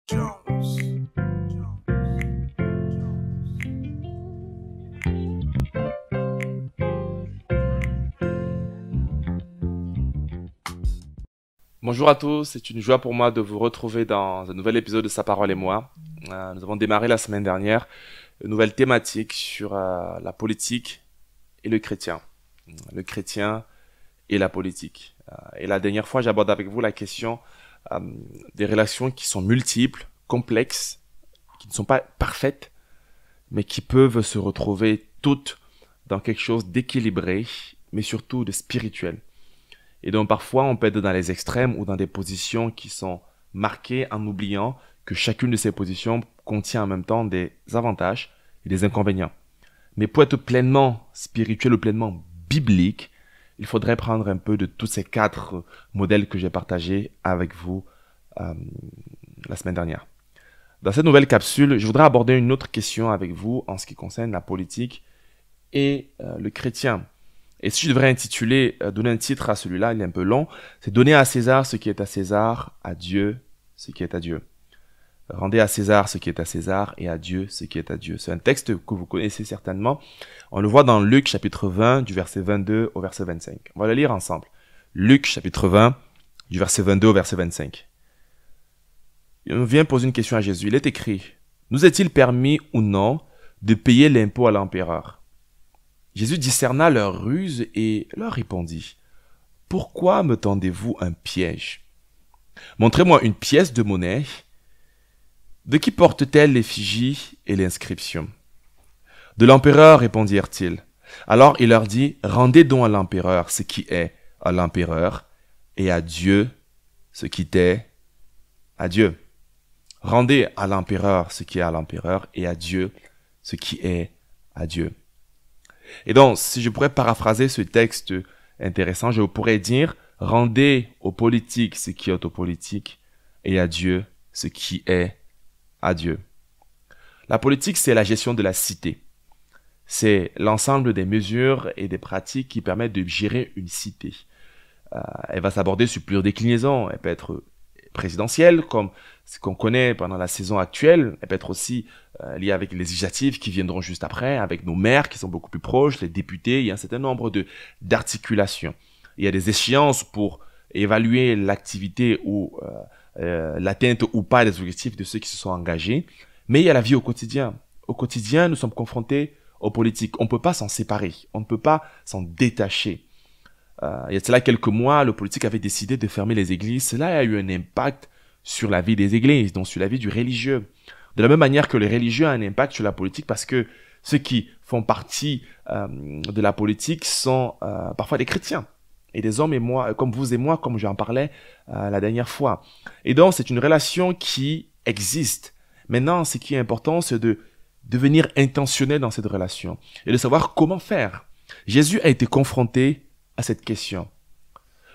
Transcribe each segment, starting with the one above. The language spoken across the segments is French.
Jones. Bonjour à tous, c'est une joie pour moi de vous retrouver dans un nouvel épisode de Sa parole et moi. Nous avons démarré la semaine dernière une nouvelle thématique sur la politique et le chrétien. Le chrétien et la politique. Et la dernière fois, j'aborde avec vous la question des relations qui sont multiples, complexes, qui ne sont pas parfaites, mais qui peuvent se retrouver toutes dans quelque chose d'équilibré, mais surtout de spirituel. Et donc parfois on peut être dans les extrêmes ou dans des positions qui sont marquées en oubliant que chacune de ces positions contient en même temps des avantages et des inconvénients. Mais pour être pleinement spirituel ou pleinement biblique, il faudrait prendre un peu de tous ces 4 modèles que j'ai partagés avec vous la semaine dernière. Dans cette nouvelle capsule, je voudrais aborder une autre question avec vous en ce qui concerne la politique et le chrétien. Et si je devrais intituler, donner un titre à celui-là, il est un peu long, c'est donner à César ce qui est à César, à Dieu ce qui est à Dieu. Rendez à César ce qui est à César et à Dieu ce qui est à Dieu. C'est un texte que vous connaissez certainement. On le voit dans Luc chapitre 20 du verset 22 au verset 25. On va le lire ensemble. Luc chapitre 20 du verset 22 au verset 25. On vient poser une question à Jésus. Il est écrit, « Nous est-il permis ou non de payer l'impôt à l'empereur ?» Jésus discerna leur ruse et leur répondit, « Pourquoi me tendez-vous un piège? Montrez-moi une pièce de monnaie. De qui porte-t-elle l'effigie et l'inscription? » De l'empereur, répondirent-ils. Alors il leur dit, « Rendez donc à l'empereur ce qui est à l'empereur, et à Dieu ce qui est à Dieu. » Rendez à l'empereur ce qui est à l'empereur, et à Dieu ce qui est à Dieu. Et donc, si je pourrais paraphraser ce texte intéressant, je pourrais dire, rendez aux politiques ce qui est aux politiques et à Dieu ce qui est à Dieu. La politique, c'est la gestion de la cité. C'est l'ensemble des mesures et des pratiques qui permettent de gérer une cité. Elle va s'aborder sur plusieurs déclinaisons. Elle peut être présidentielle, comme ce qu'on connaît pendant la saison actuelle. Elle peut être aussi liée avec les législatives qui viendront juste après, avec nos maires qui sont beaucoup plus proches, les députés. Il y a un certain nombre d'articulations. Il y a des échéances pour évaluer l'activité ou l'atteinte ou pas des objectifs de ceux qui se sont engagés. Mais il y a la vie au quotidien. Au quotidien, nous sommes confrontés aux politiques. On ne peut pas s'en séparer. On ne peut pas s'en détacher. Il y a cela quelques mois, le politique avait décidé de fermer les églises. Cela a eu un impact sur la vie des églises, donc sur la vie du religieux. De la même manière que le religieux a un impact sur la politique parce que ceux qui font partie de la politique sont parfois des chrétiens. Et des hommes et moi, comme vous et moi, comme j'en parlais la dernière fois. Et donc, c'est une relation qui existe. Maintenant, ce qui est important, c'est de devenir intentionnel dans cette relation et de savoir comment faire. Jésus a été confronté à cette question.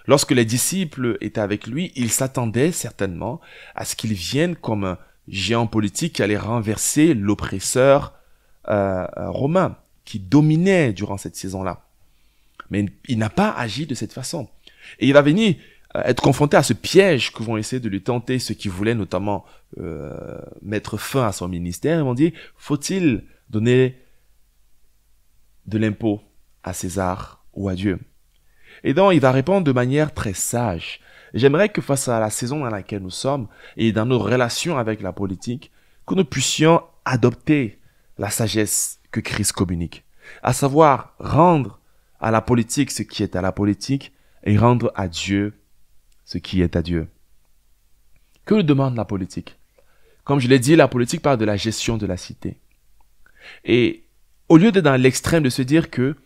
Lorsque les disciples étaient avec lui, ils s'attendaient certainement à ce qu'il vienne comme un géant politique qui allait renverser l'oppresseur romain qui dominait durant cette saison-là. Mais il n'a pas agi de cette façon. Et il va venir être confronté à ce piège que vont essayer de lui tenter ceux qui voulaient notamment mettre fin à son ministère. Ils vont dire, faut-il donner de l'impôt à César ou à Dieu? Et donc, il va répondre de manière très sage. J'aimerais que face à la saison dans laquelle nous sommes et dans nos relations avec la politique, que nous puissions adopter la sagesse que Christ communique. À savoir, rendre à la politique ce qui est à la politique et rendre à Dieu ce qui est à Dieu. Que nous demande la politique? Comme je l'ai dit, la politique parle de la gestion de la cité. Et au lieu d'être dans l'extrême de se dire que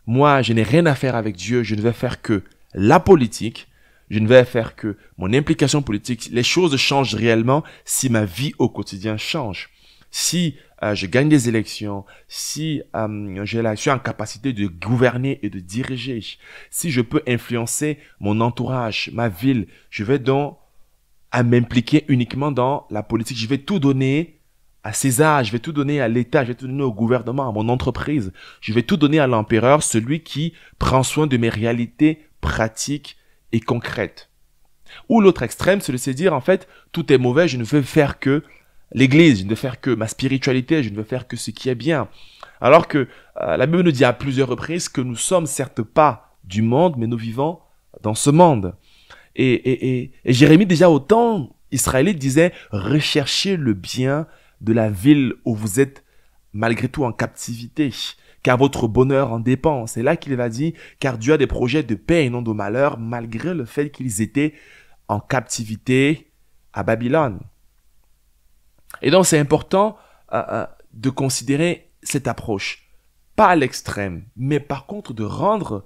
moi, je n'ai rien à faire avec Dieu, je ne vais faire que la politique, je ne vais faire que mon implication politique. Les choses changent réellement si ma vie au quotidien change. Si je gagne des élections, si je suis en capacité de gouverner et de diriger, si je peux influencer mon entourage, ma ville, je vais donc à m'impliquer uniquement dans la politique. Je vais tout donner à César, je vais tout donner à l'État, je vais tout donner au gouvernement, à mon entreprise. Je vais tout donner à l'empereur, celui qui prend soin de mes réalités pratiques et concrètes. Ou l'autre extrême, c'est de se dire, en fait, tout est mauvais, je ne veux faire que l'Église, je ne veux faire que ma spiritualité, je ne veux faire que ce qui est bien. Alors que la Bible nous dit à plusieurs reprises que nous sommes certes pas du monde, mais nous vivons dans ce monde. Et Jérémie, déjà au temps israélite, disait « Recherchez le bien de la ville où vous êtes malgré tout en captivité, car votre bonheur en dépend. » C'est là qu'il va dire « Car Dieu a des projets de paix et non de malheur, malgré le fait qu'ils étaient en captivité à Babylone. » Et donc c'est important de considérer cette approche, pas à l'extrême, mais par contre de rendre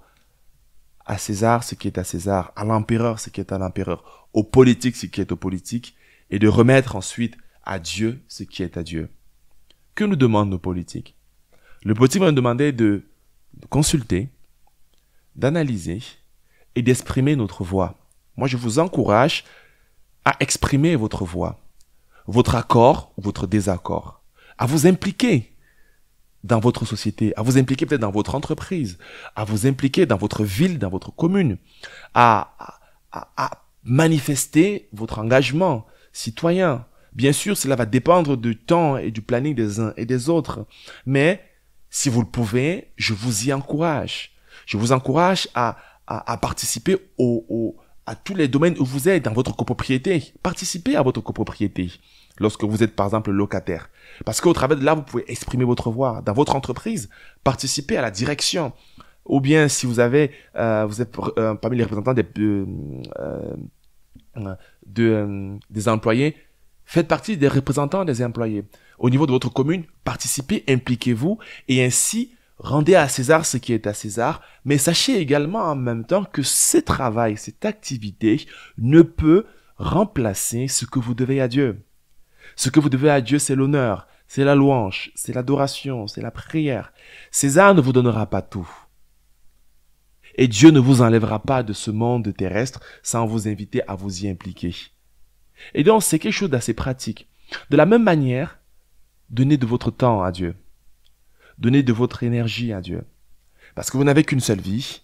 à César ce qui est à César, à l'empereur ce qui est à l'empereur, aux politiques ce qui est aux politiques, et de remettre ensuite à Dieu ce qui est à Dieu. Que nous demandent nos politiques? Le politique va nous demander de consulter, d'analyser et d'exprimer notre voix. Moi, je vous encourage à exprimer votre voix, votre accord ou votre désaccord, à vous impliquer dans votre société, à vous impliquer peut-être dans votre entreprise, à vous impliquer dans votre ville, dans votre commune, à manifester votre engagement citoyen. Bien sûr, cela va dépendre du temps et du planning des uns et des autres, mais si vous le pouvez, je vous y encourage. Je vous encourage à participer à tous les domaines où vous êtes dans votre copropriété. Participez à votre copropriété lorsque vous êtes par exemple locataire. Parce qu'au travers de là, vous pouvez exprimer votre voix. Dans votre entreprise, participez à la direction. Ou bien si vous êtes parmi les représentants des employés, faites partie des représentants des employés. Au niveau de votre commune, participez, impliquez-vous et ainsi rendez à César ce qui est à César, mais sachez également en même temps que ce travail, cette activité ne peut remplacer ce que vous devez à Dieu. Ce que vous devez à Dieu, c'est l'honneur, c'est la louange, c'est l'adoration, c'est la prière. César ne vous donnera pas tout. Et Dieu ne vous enlèvera pas de ce monde terrestre sans vous inviter à vous y impliquer. Et donc, c'est quelque chose d'assez pratique. De la même manière, donnez de votre temps à Dieu. Donnez de votre énergie à Dieu. Parce que vous n'avez qu'une seule vie.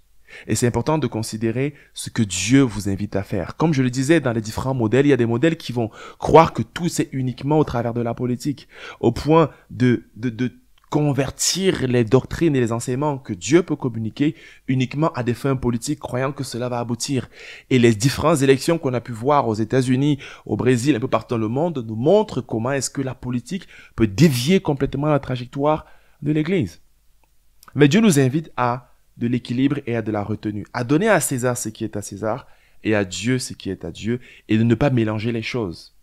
Et c'est important de considérer ce que Dieu vous invite à faire. Comme je le disais dans les différents modèles, il y a des modèles qui vont croire que tout c'est uniquement au travers de la politique. Au point de convertir les doctrines et les enseignements que Dieu peut communiquer uniquement à des fins politiques, croyant que cela va aboutir. Et les différentes élections qu'on a pu voir aux États-Unis, au Brésil, un peu partout dans le monde, nous montrent comment est-ce que la politique peut dévier complètement la trajectoire de l'Église. Mais Dieu nous invite à de l'équilibre et à de la retenue, à donner à César ce qui est à César et à Dieu ce qui est à Dieu, et de ne pas mélanger les choses.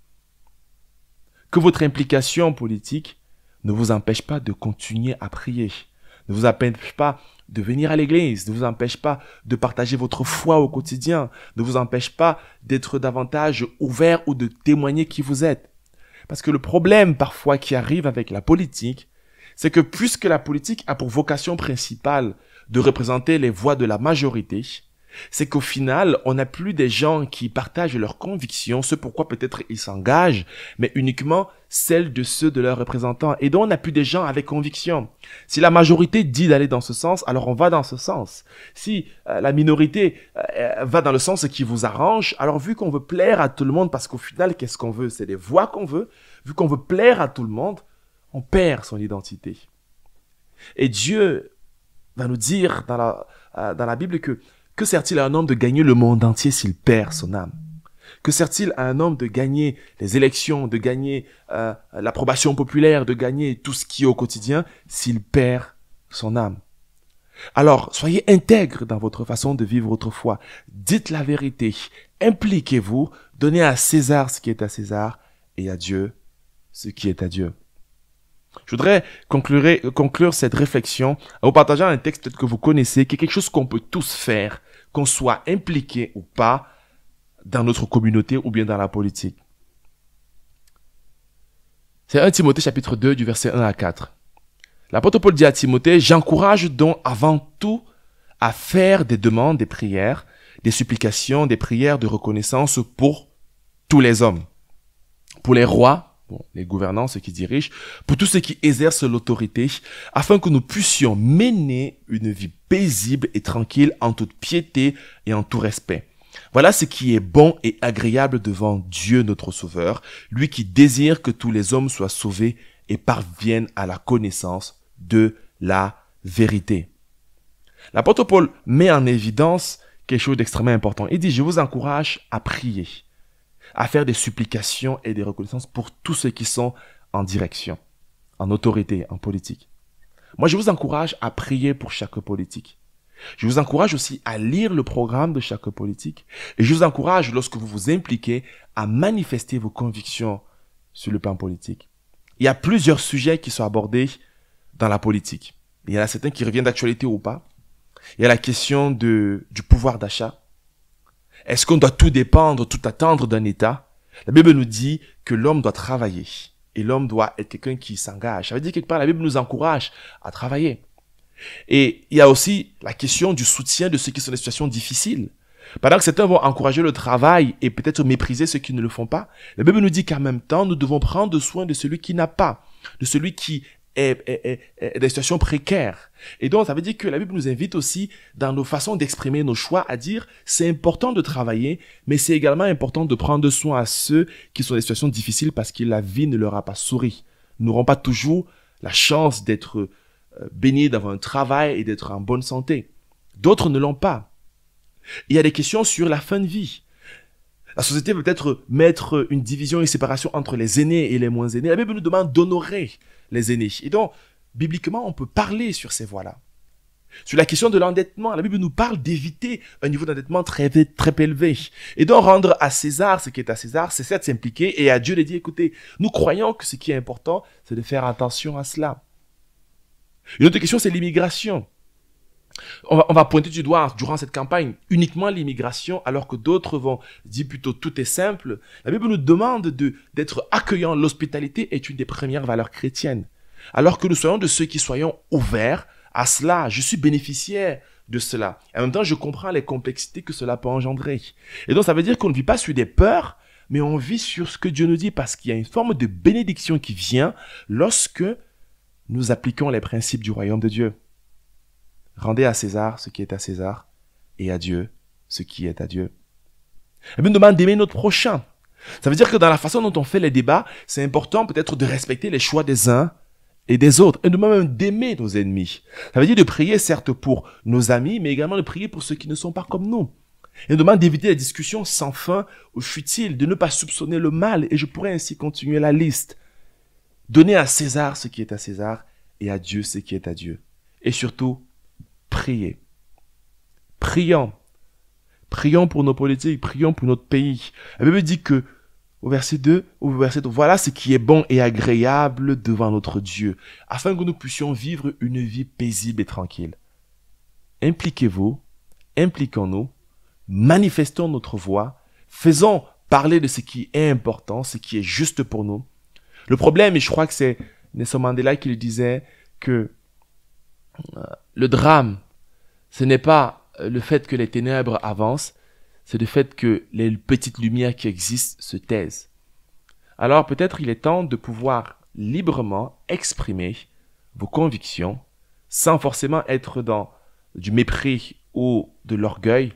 Que votre implication politique ne vous empêche pas de continuer à prier, ne vous empêche pas de venir à l'église, ne vous empêche pas de partager votre foi au quotidien, ne vous empêche pas d'être davantage ouvert ou de témoigner qui vous êtes. Parce que le problème parfois qui arrive avec la politique, c'est que puisque la politique a pour vocation principale de représenter les voix de la majorité, c'est qu'au final, on n'a plus des gens qui partagent leurs convictions, ce pourquoi peut-être ils s'engagent, mais uniquement celles de ceux de leurs représentants. Et donc, on n'a plus des gens avec conviction. Si la majorité dit d'aller dans ce sens, alors on va dans ce sens. Si la minorité va dans le sens qui vous arrange, alors vu qu'on veut plaire à tout le monde, parce qu'au final, qu'est-ce qu'on veut? C'est des voix qu'on veut. Vu qu'on veut plaire à tout le monde, on perd son identité. Et Dieu va nous dire dans la Bible que sert-il à un homme de gagner le monde entier s'il perd son âme? Que sert-il à un homme de gagner les élections, de gagner l'approbation populaire, de gagner tout ce qui est au quotidien s'il perd son âme? Alors, soyez intègres dans votre façon de vivre votre foi. Dites la vérité. Impliquez-vous. Donnez à César ce qui est à César et à Dieu ce qui est à Dieu. Je voudrais conclure cette réflexion en vous partageant un texte peut-être que vous connaissez, qui est quelque chose qu'on peut tous faire, qu'on soit impliqué ou pas dans notre communauté ou bien dans la politique. C'est 1 Timothée chapitre 2 du verset 1 à 4. L'apôtre Paul dit à Timothée, « J'encourage donc avant tout à faire des demandes, des prières, des supplications, des prières de reconnaissance pour tous les hommes, pour les rois, les gouvernants, ceux qui dirigent, pour tous ceux qui exercent l'autorité, afin que nous puissions mener une vie paisible et tranquille en toute piété et en tout respect. Voilà ce qui est bon et agréable devant Dieu notre Sauveur, lui qui désire que tous les hommes soient sauvés et parviennent à la connaissance de la vérité. L'apôtre Paul met en évidence quelque chose d'extrêmement important. Il dit, je vous encourage à prier, à faire des supplications et des reconnaissances pour tous ceux qui sont en direction, en autorité, en politique. Moi, je vous encourage à prier pour chaque politique. Je vous encourage aussi à lire le programme de chaque politique. Et je vous encourage, lorsque vous vous impliquez, à manifester vos convictions sur le plan politique. Il y a plusieurs sujets qui sont abordés dans la politique. Il y en a certains qui reviennent d'actualité ou pas. Il y a la question du pouvoir d'achat. Est-ce qu'on doit tout dépendre, tout attendre d'un État? La Bible nous dit que l'homme doit travailler. Et l'homme doit être quelqu'un qui s'engage. Ça veut dire quelque part, la Bible nous encourage à travailler. Et il y a aussi la question du soutien de ceux qui sont dans des situations difficiles. Pendant que certains vont encourager le travail et peut-être mépriser ceux qui ne le font pas, la Bible nous dit qu'en même temps, nous devons prendre soin de celui qui n'a pas, de celui qui est dans des situations précaires. Et donc, ça veut dire que la Bible nous invite aussi, dans nos façons d'exprimer nos choix, à dire c'est important de travailler, mais c'est également important de prendre soin à ceux qui sont dans des situations difficiles parce que la vie ne leur a pas souri. Ils n'auront pas toujours la chance d'être bénis, d'avoir un travail et d'être en bonne santé. D'autres ne l'ont pas. Il y a des questions sur la fin de vie. La société peut peut-être mettre une division et une séparation entre les aînés et les moins aînés. La Bible nous demande d'honorer les aînés. Et donc, bibliquement, on peut parler sur ces voies-là. Sur la question de l'endettement, la Bible nous parle d'éviter un niveau d'endettement très élevé. Et donc, rendre à César ce qui est à César, c'est certes s'impliquer et à Dieu de dire, écoutez, nous croyons que ce qui est important, c'est de faire attention à cela. Une autre question, c'est l'immigration. On va pointer du doigt durant cette campagne uniquement l'immigration, alors que d'autres vont dire plutôt tout est simple. La Bible nous demande d'être accueillant. L'hospitalité est une des premières valeurs chrétiennes. Alors que nous soyons de ceux qui soyons ouverts à cela. Je suis bénéficiaire de cela. Et en même temps, je comprends les complexités que cela peut engendrer. Et donc, ça veut dire qu'on ne vit pas sur des peurs, mais on vit sur ce que Dieu nous dit, parce qu'il y a une forme de bénédiction qui vient lorsque nous appliquons les principes du royaume de Dieu. Rendez à César ce qui est à César et à Dieu ce qui est à Dieu. La Bible nous demande d'aimer notre prochain. Ça veut dire que dans la façon dont on fait les débats, c'est important peut-être de respecter les choix des uns et des autres, et de même d'aimer nos ennemis. Ça veut dire de prier certes pour nos amis, mais également de prier pour ceux qui ne sont pas comme nous. Il nous demande d'éviter les discussions sans fin ou futiles, de ne pas soupçonner le mal, et je pourrais ainsi continuer la liste. Donnez à César ce qui est à César et à Dieu ce qui est à Dieu. Et surtout, priez. Prions. Prions pour nos politiques, prions pour notre pays. La Bible dit que, au verset 2, voilà ce qui est bon et agréable devant notre Dieu, afin que nous puissions vivre une vie paisible et tranquille. Impliquez-vous, impliquons-nous, manifestons notre voix, faisons parler de ce qui est important, ce qui est juste pour nous. Le problème, et je crois que c'est Nelson Mandela qui le disait, que le drame, ce n'est pas le fait que les ténèbres avancent, c'est le fait que les petites lumières qui existent se taisent. Alors peut-être il est temps de pouvoir librement exprimer vos convictions sans forcément être dans du mépris ou de l'orgueil,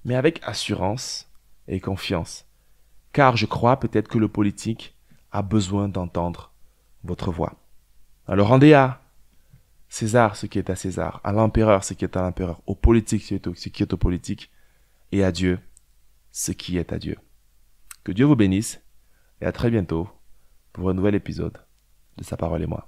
mais avec assurance et confiance. Car je crois peut-être que le politique a besoin d'entendre votre voix. Alors rendez à César ce qui est à César, à l'empereur ce qui est à l'empereur, au politique ce qui est au politique, et à Dieu ce qui est à Dieu. Que Dieu vous bénisse, et à très bientôt pour un nouvel épisode de Sa parole et moi.